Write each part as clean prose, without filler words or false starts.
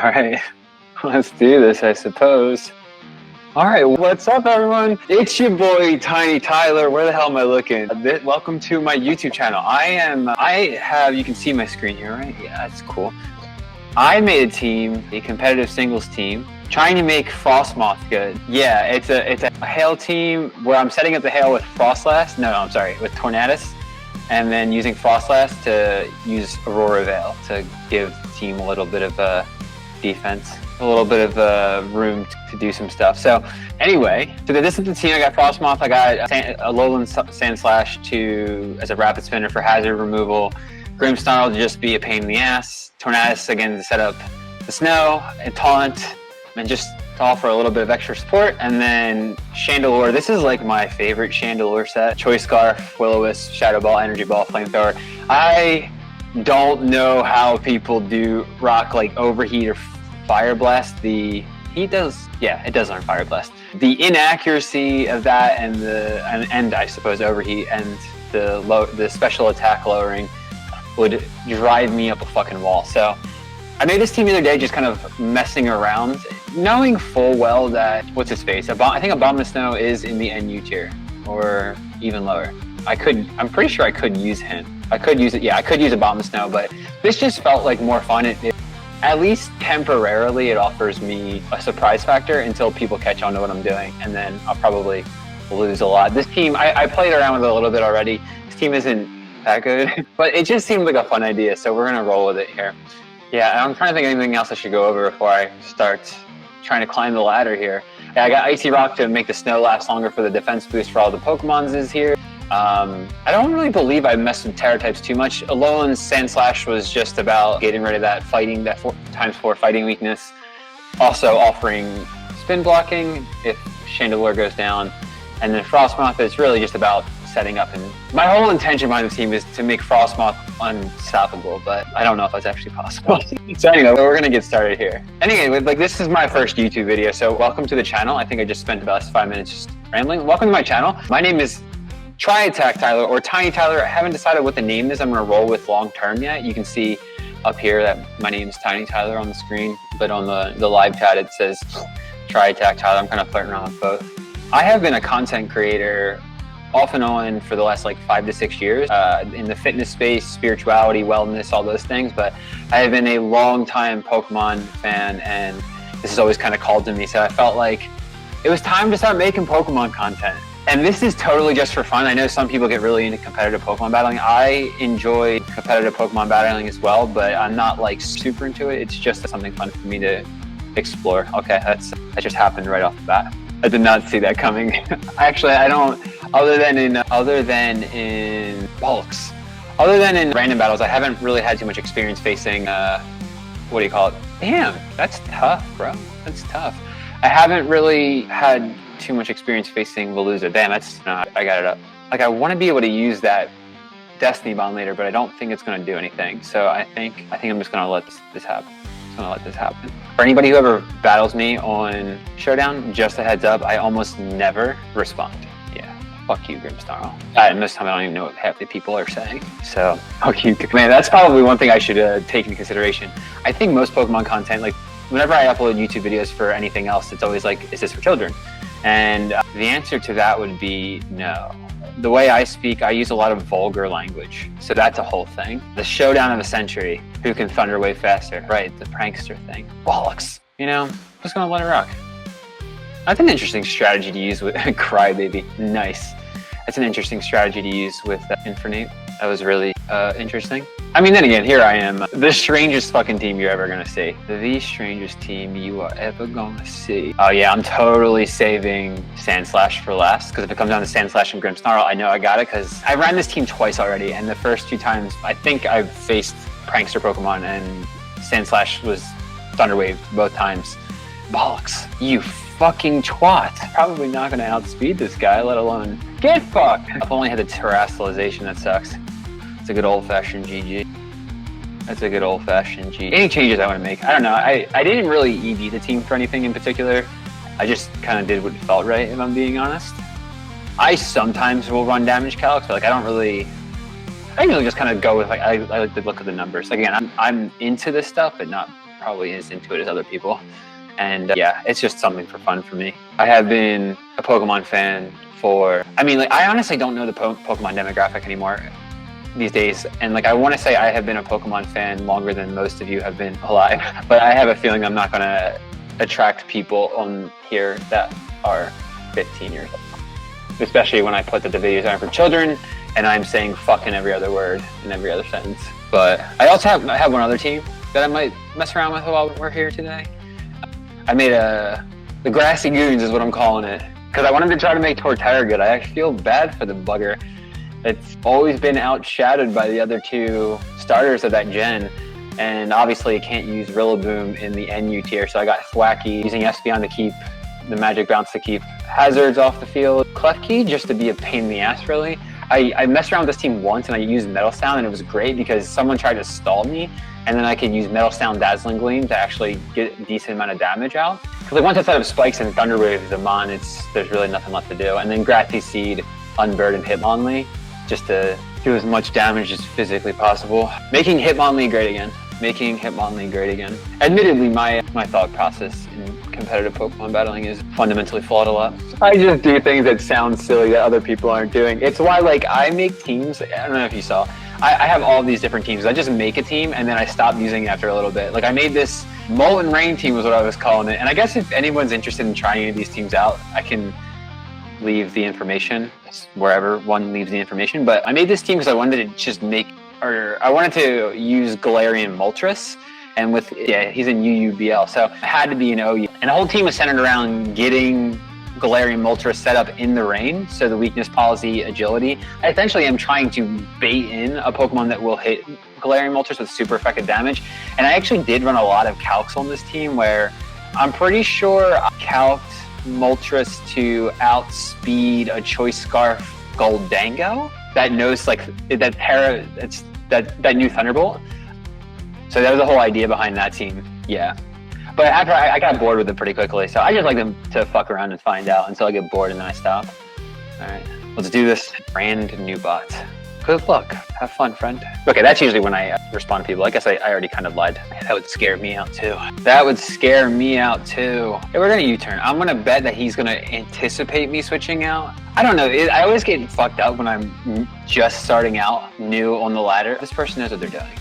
All right, let's do this, I suppose. All right, what's up, everyone? It's your boy, Tiny Tyler. Where the hell am I looking? Welcome to my YouTube channel. You can see my screen here, right? Yeah, that's cool. I made a team, a competitive singles team, trying to make Frosmoth good. Yeah, it's a hail team where I'm setting up the hail with Frostlast. With Tornadus. And then using Frostlast to use Aurora Veil to give the team a little bit of defense, a little bit of room to do some stuff. So anyway, this is the team. I got Frosmoth, I got a Lowland Sandslash as a rapid spinner for hazard removal, Grimmsnarl to just be a pain in the ass, Tornadus again to set up the snow, and Taunt, and just to offer a little bit of extra support. And then Chandelure, this is like my favorite Chandelure set. Choice Scarf, Will-O-Wisp, Shadow Ball, Energy Ball, Flamethrower. I don't know how people do rock like Overheat or Fire Blast. It does learn Fire Blast. The inaccuracy of that and I suppose Overheat and the special attack lowering would drive me up a fucking wall. So I made this team the other day just kind of messing around, knowing full well that, what's his face? I think Abominable is in the NU tier, or even lower. I'm pretty sure I could use him. I could use Abominable, but this just felt like more fun. At least temporarily, it offers me a surprise factor until people catch on to what I'm doing, and then I'll probably lose a lot. This team, I played around with it a little bit already. This team isn't that good, but it just seemed like a fun idea, so we're gonna roll with it here. Yeah, I'm trying to think of anything else I should go over before I start trying to climb the ladder here. Yeah, I got Icy Rock to make the snow last longer for the defense boost for all the Pokemons is here. I don't really believe I messed with Terra types too much. Alolan Sandslash was just about getting rid of that fighting, that 4x4 fighting weakness. Also offering spin blocking if Chandelure goes down. And then Frosmoth is really just about setting up, and my whole intention behind the team is to make Frosmoth unstoppable, but I don't know if that's actually possible. So anyway, we're gonna get started here. Anyway, this is my first YouTube video, so welcome to the channel. I think I just spent the last 5 minutes just rambling. Welcome to my channel. My name is Tri-Attack Tyler or Tiny Tyler. I haven't decided what the name is I'm gonna roll with long term yet. You can see up here that my name is Tiny Tyler on the screen, but on the live chat it says Tri-Attack Tyler. I'm kind of flirting around with both. I have been a content creator off and on for the last like 5 to 6 years in the fitness space, spirituality, wellness, all those things. But I have been a long time Pokemon fan, and this has always kind of called to me. So I felt like it was time to start making Pokemon content. And this is totally just for fun. I know some people get really into competitive Pokemon battling. I enjoy competitive Pokemon battling as well, but I'm not like super into it. It's just something fun for me to explore. Okay, that just happened right off the bat. I did not see that coming. Actually, I don't. Other than in bulks, other than in random battles, I haven't really had too much experience facing. What do you call it? Damn, that's tough, bro. That's tough. I haven't really had too much experience facing Veluza. Damn, I got it up. Like, I want to be able to use that Destiny Bond later, but I don't think it's going to do anything. So I think I'm just going to let this happen. For anybody who ever battles me on Showdown, just a heads up, I almost never respond. Yeah, fuck you, Grimmsnarl. Most time I don't even know what half the people are saying. So, fuck you. Man, that's probably one thing I should take into consideration. I think most Pokemon content, like whenever I upload YouTube videos for anything else, it's always like, is this for children? And the answer to that would be no. The way I speak, I use a lot of vulgar language. So that's a whole thing. The showdown of a century. Who can thunder way faster? Right, the prankster thing. Bollocks. You know, just gonna let it rock. That's an interesting strategy to use with Crybaby. Nice. That's an interesting strategy to use with Infernape. That was really interesting. I mean, then again, here I am. The strangest fucking team you're ever gonna see. The strangest team you are ever gonna see. Oh yeah, I'm totally saving Sandslash for last, because if it comes down to Sandslash and Grimmsnarl, I know I got it, because I ran this team twice already, and the first 2 times, I think I've faced prankster Pokemon, and Sandslash was Thunderwave both times. Bollocks. You fucking twat. Probably not gonna outspeed this guy, let alone get fucked. I've only had the terrestrialization, that sucks. It's a good old-fashioned GG. That's a good old-fashioned GG. Any changes I want to make? I don't know. I didn't really EV the team for anything in particular. I just kind of did what felt right, if I'm being honest. I sometimes will run damage calcs, but like I usually just kind of go with like I like to look at the numbers. Like again, I'm into this stuff, but not probably as into it as other people. And yeah, it's just something for fun for me. I have been a Pokemon fan for, I mean, like, I honestly don't know the Pokemon demographic anymore these days. And like, I want to say I have been a Pokemon fan longer than most of you have been alive, but I have a feeling I'm not going to attract people on here that are 15 years old. Especially when I put that the videos aren't for children and I'm saying fuck in every other word in every other sentence. But I also have one other team that I might mess around with while we're here today. I made the Grassy Goons is what I'm calling it, because I wanted to try to make Torterra good. I actually feel bad for the bugger. It's always been outshadowed by the other two starters of that gen. And obviously it can't use Rillaboom in the NU tier, so I got Thwacky using Espeon to keep the Magic Bounce, to keep hazards off the field. Klefki just to be a pain in the ass, really. I messed around with this team once and I used Metal Sound, and it was great because someone tried to stall me, and then I could use Metal Sound Dazzling Gleam to actually get a decent amount of damage out. Because like once I set up Spikes and Thunder Wave them on, there's really nothing left to do. And then Grassy Seed, Unburden, Hitmonlee, just to do as much damage as physically possible. Making Hitmonlee great again. Making Hitmonlee great again. Admittedly, my thought process in competitive Pokemon battling is fundamentally flawed a lot. I just do things that sound silly that other people aren't doing. It's why, like, I make teams. I don't know if you saw. I have all these different teams. I just make a team and then I stop using it after a little bit. Like, I made this Molten Rain team was what I was calling it. And I guess if anyone's interested in trying any of these teams out, I can leave the information wherever one leaves the information. But I made this team because I wanted to just I wanted to use Galarian Moltres, and he's in UUBL, so it had to be an OU. And the whole team was centered around getting Galarian Moltres set up in the rain, so the weakness, policy, agility. I essentially am trying to bait in a Pokemon that will hit Galarian Moltres with super effective damage. And I actually did run a lot of calcs on this team, where I'm pretty sure I calced Moltres to outspeed a Choice Scarf Goldango that knows like that new Thunderbolt. So that was the whole idea behind that team. Yeah. But after I got bored with it pretty quickly, so I just like them to fuck around and find out until I get bored and then I stop. All right, let's do this. Brand new bot. Good luck. Have fun, friend. Okay, that's usually when I respond to people. I guess I already kind of lied. That would scare me out too. That would scare me out too. Hey, we're gonna U-turn. I'm gonna bet that he's gonna anticipate me switching out. I don't know. I always get fucked up when I'm just starting out new on the ladder. This person knows what they're doing.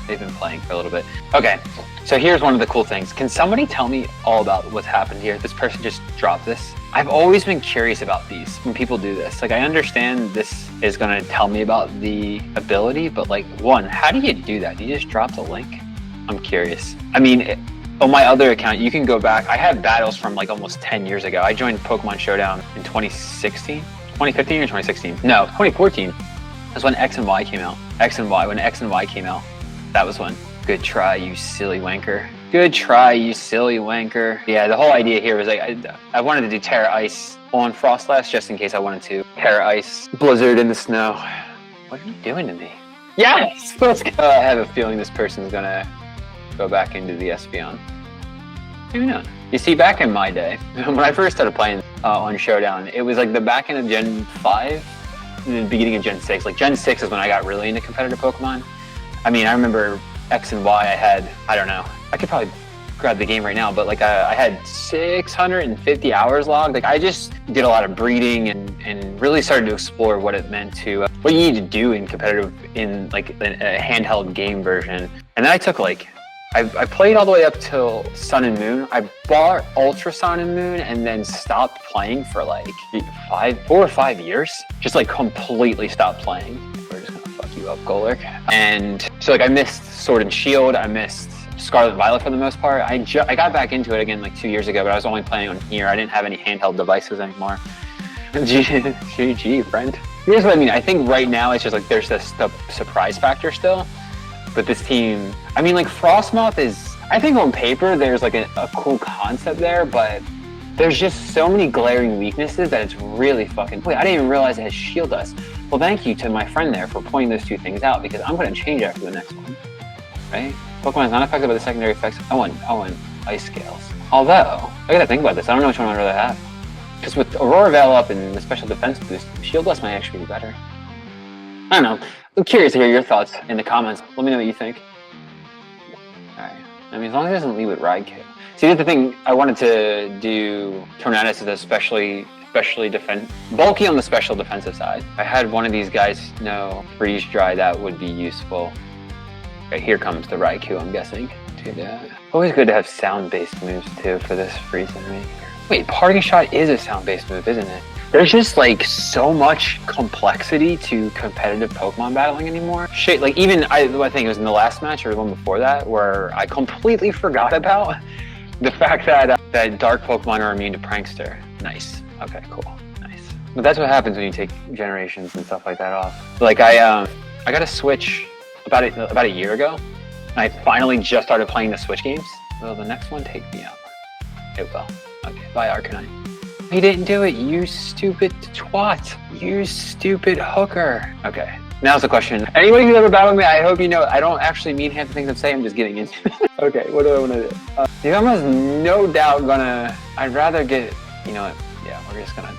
They've been playing for a little bit. Okay, so here's one of the cool things. Can somebody tell me all about what's happened here? This person just dropped this. I've always been curious about these when people do this. Like, I understand this is gonna tell me about the ability, but like, one, how do you do that? Do you just drop the link? I'm curious. I mean, on my other account, you can go back. I have battles from like almost 10 years ago. I joined Pokemon Showdown in 2016, 2015 or 2016? No, 2014. That's when X and Y came out. When X and Y came out. That was one. Good try, you silly wanker. Good try, you silly wanker. Yeah, the whole idea here was like, I wanted to do Terra Ice on Frostlass just in case I wanted to. Terra Ice, Blizzard in the snow. What are you doing to me? Yes! Let's go. I have a feeling this person's gonna go back into the Espeon. Maybe not. You see, back in my day, when I first started playing on Showdown, it was like the back end of Gen 5, and the beginning of Gen 6. Like Gen 6 is when I got really into competitive Pokemon. I mean, I remember X and Y, I had, I don't know, I could probably grab the game right now, but like I had 650 hours logged. Like I just did a lot of breeding and really started to explore what it meant to, what you need to do in competitive, in like a handheld game version. And then I took like, I played all the way up till Sun and Moon. I bought Ultra Sun and Moon and then stopped playing for like 4 or 5 years. Just like completely stopped playing. We're just gonna fuck you up, Golurk. And so like I missed Sword and Shield, I missed Scarlet Violet for the most part. I got back into it again like 2 years ago, but I was only playing on here. I didn't have any handheld devices anymore. GG, friend. Here's what I mean. I think right now it's just like there's this surprise factor still. But this team, I mean, like Frosmoth is, I think on paper there's like a cool concept there, but there's just so many glaring weaknesses that it's really fucking, wait, I didn't even realize it has Shield Dust. Well, thank you to my friend there for pointing those two things out, because I'm going to change after the next one, right? Pokemon is not affected by the secondary effects. I want Ice Scales. Although, I gotta think about this. I don't know which one I'd rather have. Because with Aurora Veil up and the special defense boost, Shield Dust might actually be better. I don't know. I'm curious to hear your thoughts in the comments. Let me know what you think. Alright. I mean, as long as it doesn't leave with Raikou. See, that's the thing. I wanted to do Tornadus as especially bulky on the special defensive side. I had one of these guys know freeze dry, that would be useful. Okay, here comes the Raikou, I'm guessing. Always good to have sound-based moves too for this freeze enemy. Wait, parting shot is a sound-based move, isn't it? There's just like so much complexity to competitive Pokemon battling anymore. Shit, like even I think it was in the last match or the one before that where I completely forgot about the fact that that dark Pokemon are immune to Prankster. Nice. Okay, cool. Nice. But that's what happens when you take generations and stuff like that off. Like I got a Switch about a year ago, and I finally just started playing the Switch games. Will the next one take me out? It will. Okay, bye Arcanine. He didn't do it, you stupid twat. You stupid hooker. Okay, now's the question. Anybody who's ever battled me, I hope you know I don't actually mean half the things I'm saying, I'm just getting into it. Okay, what do I want to do? The almost no doubt gonna, I'd rather get, you know what, yeah, we're just gonna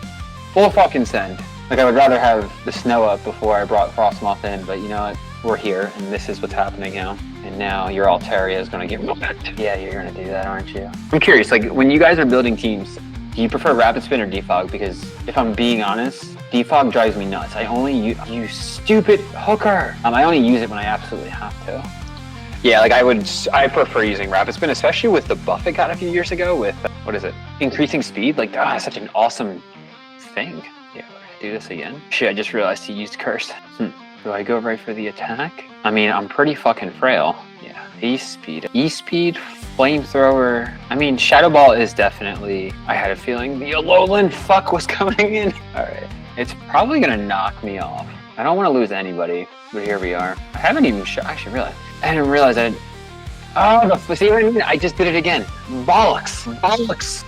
full fucking send. Like I would rather have the snow up before I brought Frosmoth in, but you know what, we're here and this is what's happening now. And now your Altaria is gonna get whooped. Yeah, you're gonna do that, aren't you? I'm curious, like when you guys are building teams, do you prefer Rapid Spin or Defog? Because if I'm being honest, Defog drives me nuts. I only use, you stupid hooker. I only use it when I absolutely have to. Yeah, like I prefer using Rapid Spin, especially with the buff it got a few years ago with, what is it? Increasing speed, like that's such an awesome thing. Yeah, we're gonna do this again. Shit, I just realized he used Curse. Do I go right for the attack? I mean, I'm pretty fucking frail. Yeah, E-Speed. E-Speed, Flamethrower. I mean, Shadow Ball is definitely, I had a feeling the Alolan fuck was coming in. All right, it's probably gonna knock me off. I don't want to lose anybody, but here we are. I haven't even actually realized. I didn't realize I see what I mean? I just did it again. Bollocks, bollocks.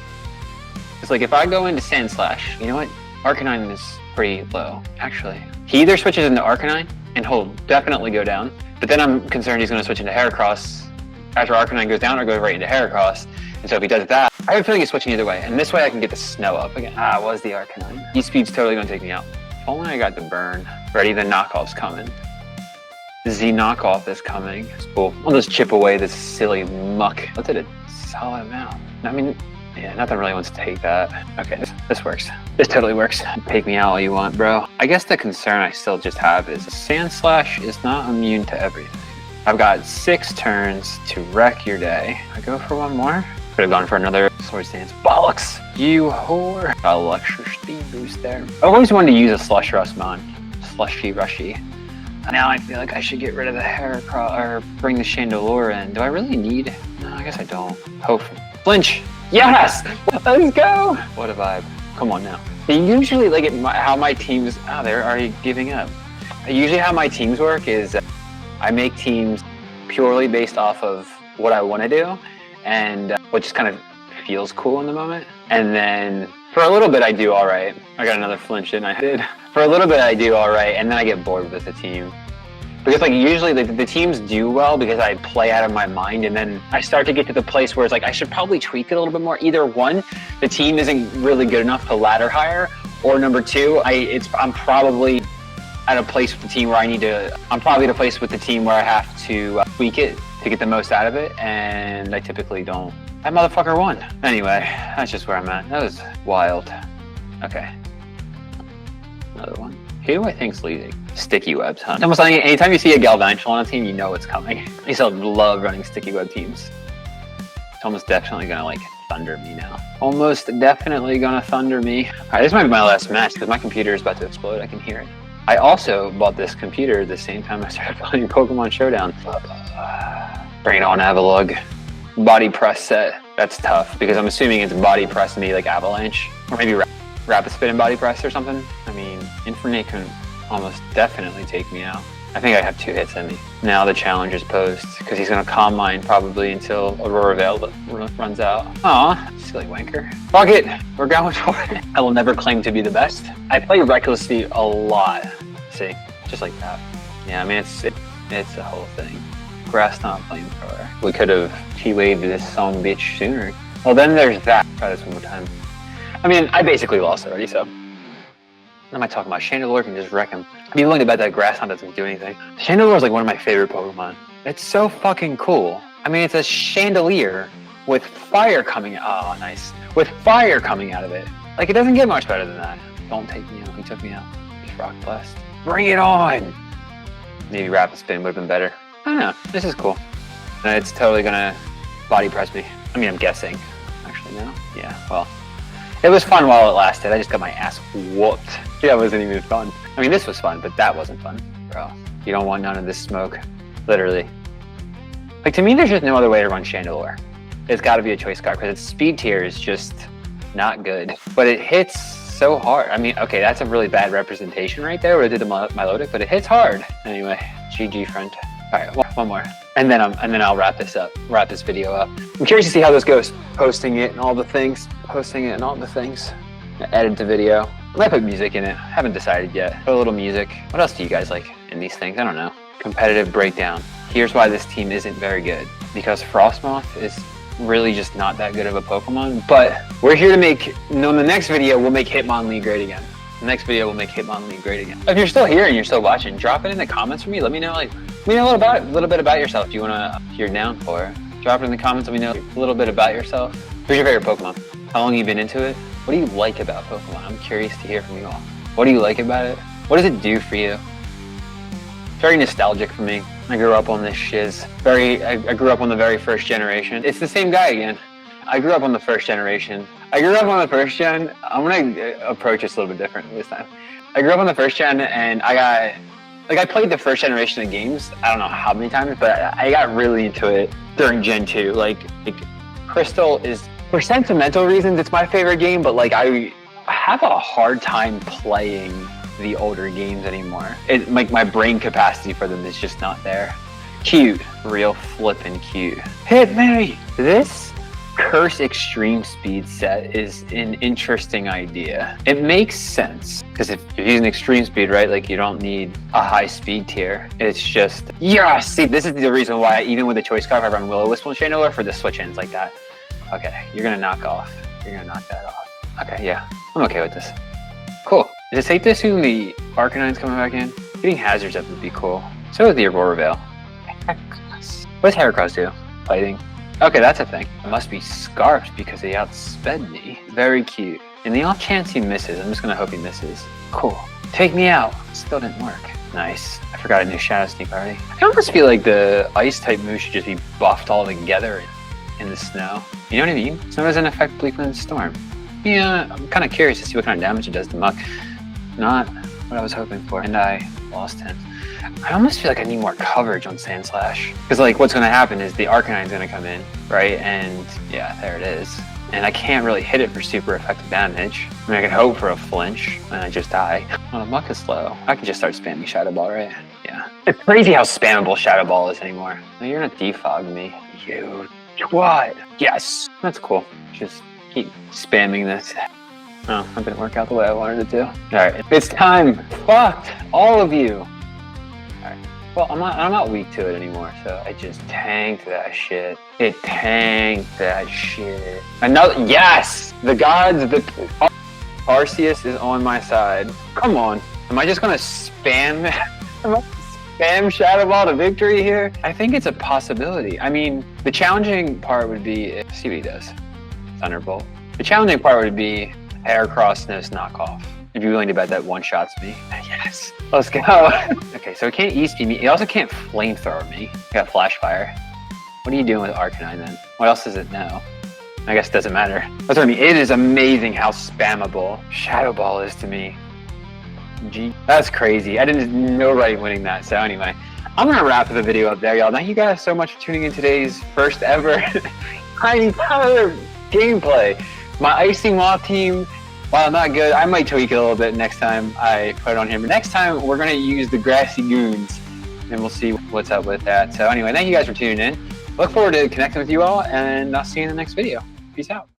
It's like if I go into Sand Slash, you know what? Arcanine is pretty low, actually. He either switches into Arcanine, and he'll definitely go down, but then I'm concerned he's going to switch into Heracross after Arcanine goes down or go right into Heracross. And so if he does that, I have a feeling he's switching either way. And this way I can get the snow up again. Ah, it was the Arcanine. E-Speed's totally going to take me out. If only I got the burn. Ready, the knockoff's coming. Z knockoff is coming. Cool. I'll just chip away this silly muck. That did a solid amount. I mean, yeah, nothing really wants to take that. Okay, this works. This totally works. Take me out all you want, bro. I guess the concern I still just have is Sand Slash is not immune to everything. I've got 6 turns to wreck your day. I go for one more? Could have gone for another Swords Dance. Bollocks! You whore! Got a extra speed boost there. I've always wanted to use a Slush Rushmon. Slushy Rushy. Now I feel like I should get rid of the Heracross or bring the Chandelure in. Do I really need? No, I guess I don't. Hope. Flinch! Yes! Let's go! What a vibe. Come on now. Usually, like how my teams, they're already giving up. Usually how my teams work is I make teams purely based off of what I want to do and what just kind of feels cool in the moment. And then for a little bit I do all right. I got another flinch and I did. For a little bit I do all right, and then I get bored with the team. Because like usually the teams do well because I play out of my mind, and then I start to get to the place where it's like I should probably tweak it a little bit more. Either one, the team isn't really good enough to ladder higher, or number two, I'm probably at a place with the team where I'm probably at a place with the team where I have to tweak it to get the most out of it, and I typically don't. That motherfucker won. Anyway, that's just where I'm at. That was wild. Okay. Another one. Who I think's leading? Sticky webs, huh? Almost like anytime you see a Galvantula on a team, you know it's coming. I used to love running sticky web teams. It's almost definitely gonna like thunder me now. Almost definitely gonna thunder me. All right, this might be my last match because my computer is about to explode. I can hear it. I also bought this computer the same time I started playing Pokémon Showdown. Bring it on, Avalugg. Body press set. That's tough because I'm assuming it's body press me like Avalanche, or maybe Rapid Spin and body press or something. I mean, Infernape can almost definitely take me out. I think I have 2 hits in me. Now the challenge is posed because he's gonna Calm Mind probably until Aurora Veil runs out. Aw, silly wanker. Fuck it, we're going for it. I will never claim to be the best. I play recklessly a lot. See, just like that. Yeah, I mean, it's a whole thing. Grass not Flamethrower. We could have T-waved this son of a bitch sooner. Well, then there's that. Try this one more time. I mean, I basically lost already, so. What am I talking about? Chandelure can just wreck him. I'd be willing to bet that Grass doesn't do anything. Chandelure is like one of my favorite Pokemon. It's so fucking cool. I mean, it's a chandelier with fire coming out. Oh, nice. With fire coming out of it. Like, it doesn't get much better than that. Don't take me out. He took me out. Just rock blast. Bring it on. Maybe rapid spin would have been better. I don't know. This is cool. It's totally gonna body press me. I mean, I'm guessing. Actually, no. Yeah, well. It was fun while it lasted. I just got my ass whooped. Yeah, it wasn't even fun. I mean, this was fun, but that wasn't fun. Bro, you don't want none of this smoke. Literally. Like, to me, there's just no other way to run Chandelure. It's got to be a choice card because its speed tier is just not good. But it hits so hard. I mean, okay, that's a really bad representation right there where it did the Milotic, but it hits hard. Anyway, GG, friend. All right, well, one more. And then I'll wrap this video up. I'm curious to see how this goes. Posting it and all the things. Edit the video. I might put music in it. Haven't decided yet. Put a little music. What else do you guys like in these things? I don't know. Competitive breakdown. Here's why this team isn't very good. Because Frosmoth is really just not that good of a Pokemon. But we're here to make, in the next video, we'll make Hitmonlee great again. The next video will make Hitmonlee great again. If you're still here and you're still watching, drop it in the comments for me. Let me know, like, let me know a little bit about yourself. If you're down for it. Drop it in the comments. Let me know a little bit about yourself. Who's your favorite Pokemon? How long have you been into it? What do you like about Pokemon? I'm curious to hear from you all. What do you like about it? What does it do for you? It's very nostalgic for me. I grew up on this shiz. I grew up on the very first generation. It's the same guy again. I grew up on the first generation. I grew up on the first gen. I'm gonna approach this a little bit different this time. I grew up on the first gen and I played the first generation of games. I don't know how many times, but I got really into it during Gen 2. Like Crystal is, for sentimental reasons, it's my favorite game, but like I have a hard time playing the older games anymore. Like my brain capacity for them is just not there. Cute, real flippin' cute. Hit me! This Curse Extreme Speed set is an interesting idea. It makes sense, because if you're using Extreme Speed, right, like you don't need a high speed tier. It's just, yeah, see, this is the reason why, even with the choice card, I run Will-O-Wisp and Chandelure for the switch-ins like that. Okay, you're gonna knock that off. Okay, yeah, I'm okay with this. Cool. Is it safe to assume the Arcanine's coming back in? Getting Hazards up would be cool. So is the Aurora Veil. What does Heracross do? Fighting. Okay, that's a thing. It must be Scarfed because he outsped me. Very cute. In the off chance he misses, I'm just gonna hope he misses. Cool. Take me out. Still didn't work. Nice. I forgot a new Shadow Sneak already. I almost feel like the ice type moves should just be buffed all together in the snow. You know what I mean? Snow doesn't affect Bleakwind Storm. Yeah, I'm kind of curious to see what kind of damage it does to Muck. Not what I was hoping for. And I lost him. I almost feel like I need more coverage on Sandslash. Because like what's gonna happen is the Arcanine's gonna come in, right? And yeah, there it is. And I can't really hit it for super effective damage. I mean, I could hope for a flinch and I just die. Well, the Muck is slow. I can just start spamming Shadow Ball, right? Yeah. It's crazy how spammable Shadow Ball is anymore. No, you're gonna defog me. You what? Yes, that's cool. Just keep spamming this. Oh, that didn't work out the way I wanted it to. All right, it's time. Fuck all of you. All right. Well, I'm not weak to it anymore, so I just tanked that shit. It tanked that shit. Another, yes! The gods, Arceus is on my side. Come on. Am I just gonna spam? Spam Shadow Ball to victory here? I think it's a possibility. I mean, the challenging part would be, see what he does. Thunderbolt. The challenging part would be Heracross Nose knockoff. If you're willing to bet that one-shots me. Yes. Let's go. Okay, so it can't E-Speed me. It also can't Flamethrower me. I got Flash Fire. What are you doing with Arcanine then? What else does it know? I guess it doesn't matter. That's what I mean. It is amazing how spammable Shadow Ball is to me. Gee, that's crazy. I didn't know right winning that. So anyway, I'm gonna wrap the video up there, y'all. Thank you guys so much for tuning in today's first ever Tiny Tyler gameplay. My Icy Moth team, while not good, I might tweak it a little bit next time I put it on here. But next time we're gonna use the Grassy Goons, and we'll see what's up with that. So anyway, thank you guys for tuning in. Look forward to connecting with you all, and I'll see you in the next video. Peace out.